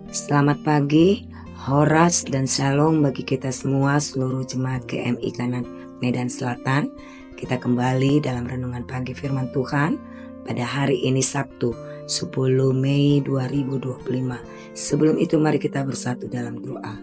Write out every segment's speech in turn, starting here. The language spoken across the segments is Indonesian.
Selamat pagi, Horas dan Shalom bagi kita semua seluruh jemaat GMI Kanan Medan Selatan. Kita kembali dalam renungan pagi firman Tuhan pada hari ini Sabtu 10 Mei 2025. Sebelum itu mari kita bersatu dalam doa.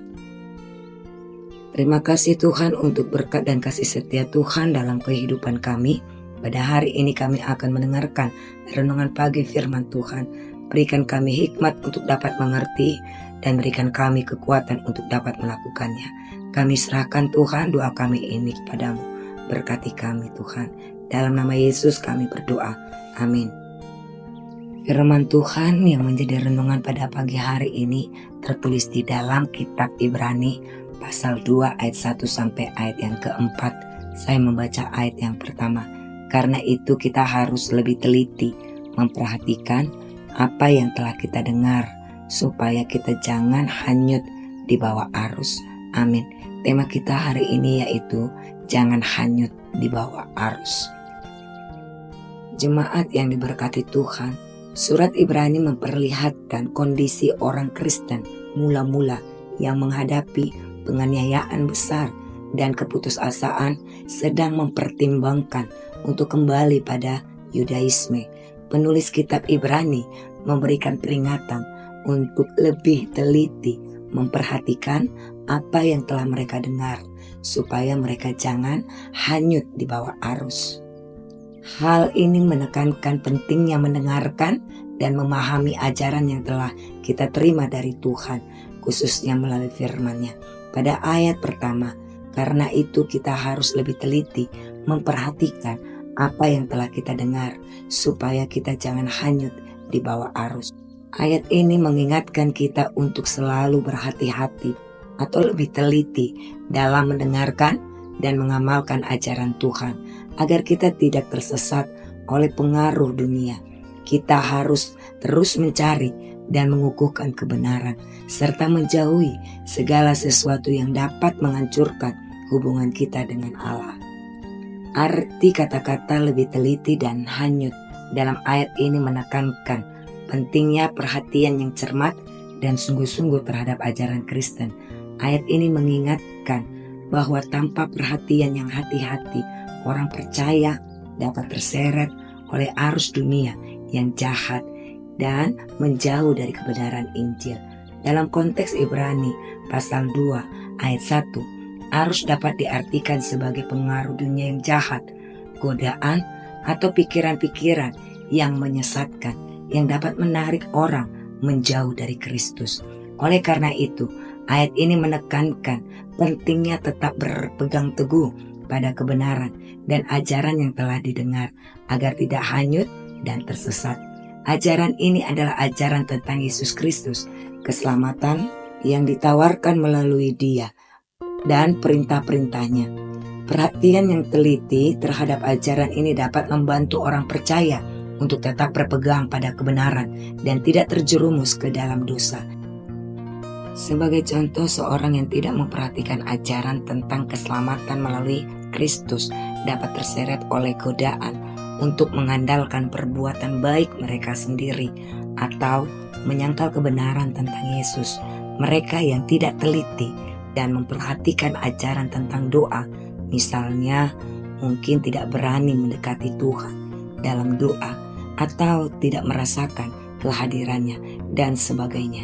Terima kasih Tuhan untuk berkat dan kasih setia Tuhan dalam kehidupan kami. Pada hari ini kami akan mendengarkan renungan pagi firman Tuhan. Berikan kami hikmat untuk dapat mengerti dan berikan kami kekuatan untuk dapat melakukannya. Kami serahkan Tuhan doa kami ini kepadamu. Berkati kami Tuhan. Dalam nama Yesus kami berdoa. Amin. Firman Tuhan yang menjadi renungan pada pagi hari ini tertulis di dalam kitab Ibrani pasal 2 ayat 1 sampai ayat yang keempat. Saya membaca ayat yang pertama. Karena itu kita harus lebih teliti memperhatikan apa yang telah kita dengar, supaya kita jangan hanyut di bawah arus. Amin. Tema kita hari ini yaitu jangan hanyut di bawah arus. Jemaat yang diberkati Tuhan, surat Ibrani memperlihatkan kondisi orang Kristen mula-mula yang menghadapi penganiayaan besar dan keputusasaan sedang mempertimbangkan untuk kembali pada Yudaisme. Penulis kitab Ibrani memberikan peringatan untuk lebih teliti memperhatikan apa yang telah mereka dengar, supaya mereka jangan hanyut di bawah arus. Hal ini menekankan pentingnya mendengarkan dan memahami ajaran yang telah kita terima dari Tuhan, khususnya melalui firman-Nya. Pada ayat pertama, karena itu kita harus lebih teliti memperhatikan apa yang telah kita dengar, supaya kita jangan hanyut di bawah arus. Ayat ini mengingatkan kita untuk selalu berhati-hati atau lebih teliti dalam mendengarkan dan mengamalkan ajaran Tuhan, agar kita tidak tersesat oleh pengaruh dunia. Kita harus terus mencari dan mengukuhkan kebenaran, serta menjauhi segala sesuatu yang dapat menghancurkan hubungan kita dengan Allah. Arti kata-kata lebih teliti dan hanyut dalam ayat ini menekankan pentingnya perhatian yang cermat dan sungguh-sungguh terhadap ajaran Kristen. Ayat ini mengingatkan bahwa tanpa perhatian yang hati-hati, orang percaya dapat terseret oleh arus dunia yang jahat dan menjauh dari kebenaran Injil. Dalam konteks Ibrani pasal 2 ayat 1, arus dapat diartikan sebagai pengaruh dunia yang jahat, godaan atau pikiran-pikiran yang menyesatkan yang dapat menarik orang menjauh dari Kristus. Oleh karena itu, ayat ini menekankan pentingnya tetap berpegang teguh pada kebenaran dan ajaran yang telah didengar agar tidak hanyut dan tersesat. Ajaran ini adalah ajaran tentang Yesus Kristus, keselamatan yang ditawarkan melalui Dia dan perintah-perintahnya. Perhatian yang teliti terhadap ajaran ini dapat membantu orang percaya untuk tetap berpegang pada kebenaran dan tidak terjerumus ke dalam dosa. Sebagai contoh, seorang yang tidak memperhatikan ajaran tentang keselamatan melalui Kristus dapat terseret oleh godaan untuk mengandalkan perbuatan baik mereka sendiri atau menyangkal kebenaran tentang Yesus. Mereka yang tidak teliti dan memperhatikan ajaran tentang doa, misalnya mungkin tidak berani mendekati Tuhan dalam doa atau tidak merasakan kehadirannya dan sebagainya.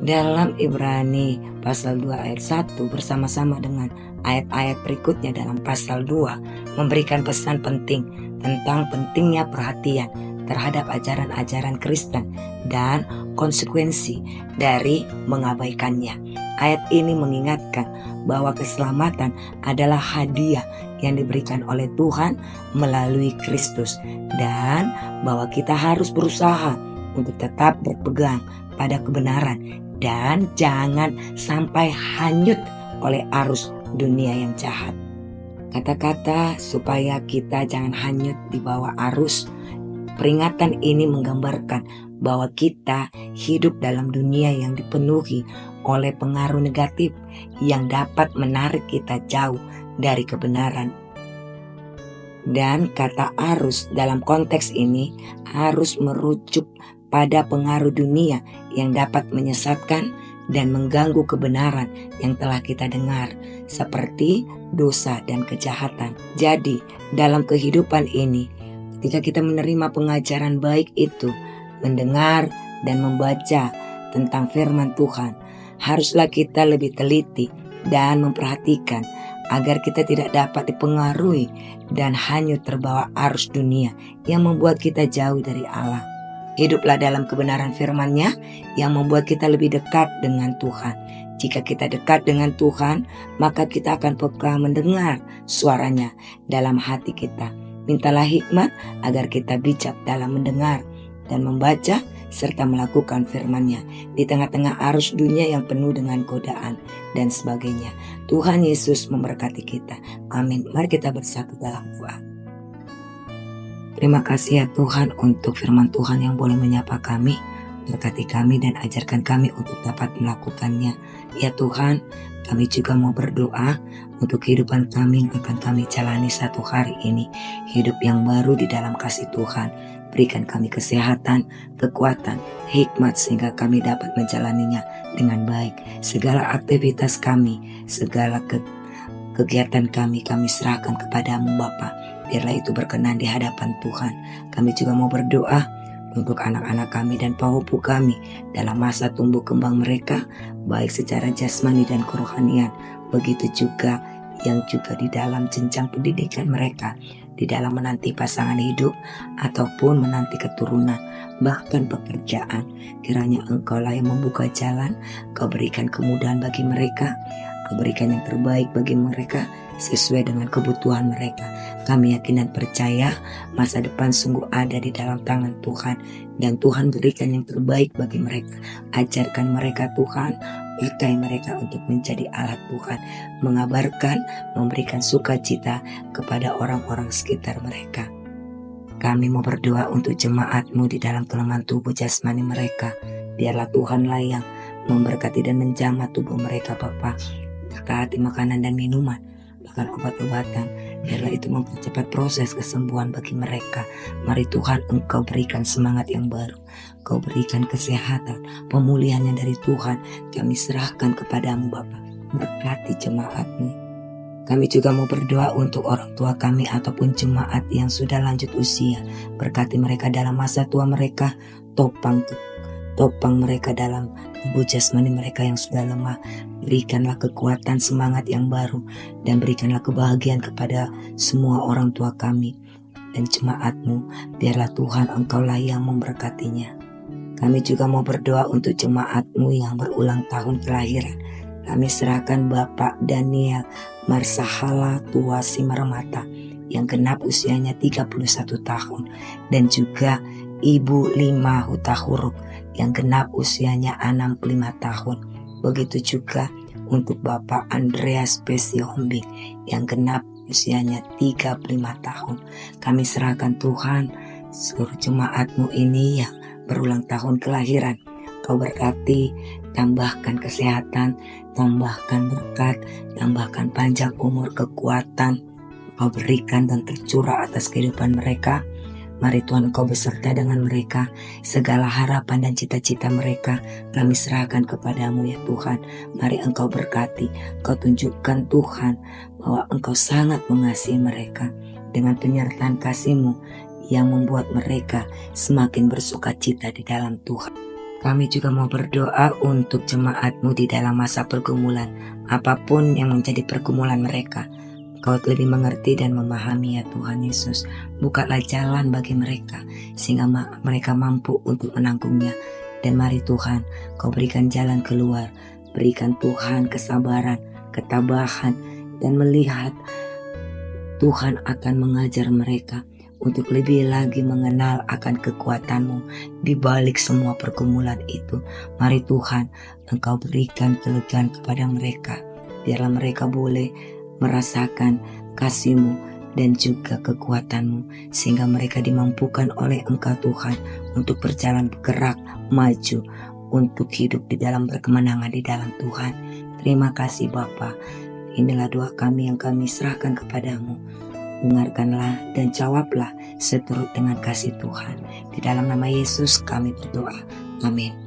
Dalam Ibrani pasal 2 ayat 1 bersama-sama dengan ayat-ayat berikutnya dalam pasal 2 memberikan pesan penting tentang pentingnya perhatian terhadap ajaran-ajaran Kristen dan konsekuensi dari mengabaikannya. Ayat ini mengingatkan bahwa keselamatan adalah hadiah yang diberikan oleh Tuhan melalui Kristus dan bahwa kita harus berusaha untuk tetap berpegang pada kebenaran dan jangan sampai hanyut oleh arus dunia yang jahat. Kata-kata supaya kita jangan hanyut di bawah arus, peringatan ini menggambarkan bahwa kita hidup dalam dunia yang dipenuhi oleh pengaruh negatif yang dapat menarik kita jauh dari kebenaran. Dan kata arus dalam konteks ini harus merujuk pada pengaruh dunia yang dapat menyesatkan dan mengganggu kebenaran yang telah kita dengar, seperti dosa dan kejahatan. Jadi, dalam kehidupan ini, ketika kita menerima pengajaran baik itu, mendengar dan membaca tentang firman Tuhan, haruslah kita lebih teliti dan memperhatikan agar kita tidak dapat dipengaruhi dan hanyut terbawa arus dunia yang membuat kita jauh dari Allah. Hiduplah dalam kebenaran firman-Nya yang membuat kita lebih dekat dengan Tuhan. Jika kita dekat dengan Tuhan, maka kita akan peka mendengar suaranya dalam hati kita. Mintalah hikmat agar kita bijak dalam mendengar dan membaca serta melakukan firman-Nya di tengah-tengah arus dunia yang penuh dengan godaan dan sebagainya. Tuhan Yesus memberkati kita. Amin. Mari kita bersatu dalam doa. Terima kasih ya Tuhan untuk firman Tuhan yang boleh menyapa kami, berkati kami dan ajarkan kami untuk dapat melakukannya. Ya Tuhan, kami juga mau berdoa untuk kehidupan kami yang akan kami jalani satu hari ini. Hidup yang baru di dalam kasih Tuhan. Berikan kami kesehatan, kekuatan, hikmat sehingga kami dapat menjalaninya dengan baik. Segala aktivitas kami, segala kegiatan kami serahkan kepadamu Bapa. Biarlah itu berkenan di hadapan Tuhan. Kami juga mau berdoa untuk anak-anak kami dan pahopu kami dalam masa tumbuh kembang mereka, baik secara jasmani dan kerohanian. Begitu juga yang juga di dalam jenjang pendidikan mereka, di dalam menanti pasangan hidup ataupun menanti keturunan, bahkan pekerjaan. Kiranya Engkaulah yang membuka jalan, Kau berikan kemudahan bagi mereka, Kau berikan yang terbaik bagi mereka sesuai dengan kebutuhan mereka. Kami yakin dan percaya masa depan sungguh ada di dalam tangan Tuhan, dan Tuhan berikan yang terbaik bagi mereka. Ajarkan mereka Tuhan, pakai mereka untuk menjadi alat Tuhan, mengabarkan, memberikan sukacita kepada orang-orang sekitar mereka. Kami mau berdoa untuk jemaat-Mu di dalam kelemahan tubuh jasmani mereka. Biarlah Tuhanlah yang memberkati dan menjamah tubuh mereka Bapa. Berkati makanan dan minuman, bahkan obat-obatan. Biarlah itu mempercepat proses kesembuhan bagi mereka. Mari Tuhan, Engkau berikan semangat yang baru. Kau berikan kesehatan, pemulihan yang dari Tuhan. Kami serahkan kepadamu Bapa. Berkati jemaat-Mu. Kami juga mau berdoa untuk orang tua kami ataupun jemaat yang sudah lanjut usia. Berkati mereka dalam masa tua mereka. Topang mereka dalam tubuh jasmani mereka yang sudah lemah. Berikanlah kekuatan, semangat yang baru, dan berikanlah kebahagiaan kepada semua orang tua kami dan jemaat-Mu. Biarlah Tuhan Engkaulah yang memberkatinya. Kami juga mau berdoa untuk jemaat-Mu yang berulang tahun kelahiran. Kami serahkan Bapak Daniel Marsahala Tua Simarmata yang genap usianya 31 tahun, dan juga Ibu Lima Hutahuruk yang genap usianya 65 tahun. Begitu juga untuk Bapak Andreas Pesiombing yang genap usianya 35 tahun. Kami serahkan Tuhan seluruh jemaat-Mu ini yang berulang tahun kelahiran. Kau berkati, tambahkan kesehatan, tambahkan berkat, tambahkan panjang umur, kekuatan. Kau berikan dan tercurah atas kehidupan mereka. Mari Tuhan Engkau beserta dengan mereka. Segala harapan dan cita-cita mereka kami serahkan kepadamu ya Tuhan. Mari Engkau berkati. Kau tunjukkan Tuhan bahwa Engkau sangat mengasihi mereka dengan penyertaan kasih-Mu yang membuat mereka semakin bersukacita di dalam Tuhan. Kami juga mau berdoa untuk jemaat-Mu di dalam masa pergumulan. Apapun yang menjadi pergumulan mereka, Kau lebih mengerti dan memahami ya Tuhan Yesus. Bukalah jalan bagi mereka sehingga mereka mampu untuk menanggungnya. Dan mari Tuhan, Kau berikan jalan keluar. Berikan Tuhan kesabaran, ketabahan, dan melihat Tuhan akan mengajar mereka untuk lebih lagi mengenal akan kekuatan-Mu di balik semua pergumulan itu. Mari Tuhan, Engkau berikan kelegaan kepada mereka. Biarlah mereka boleh merasakan kasih-Mu dan juga kekuatan-Mu, sehingga mereka dimampukan oleh Engkau Tuhan untuk berjalan, bergerak, maju, untuk hidup di dalam berkemenangan di dalam Tuhan. Terima kasih Bapa. Inilah doa kami yang kami serahkan kepadamu. Dengarkanlah dan jawablah seturut dengan kasih Tuhan. Di dalam nama Yesus kami berdoa. Amin.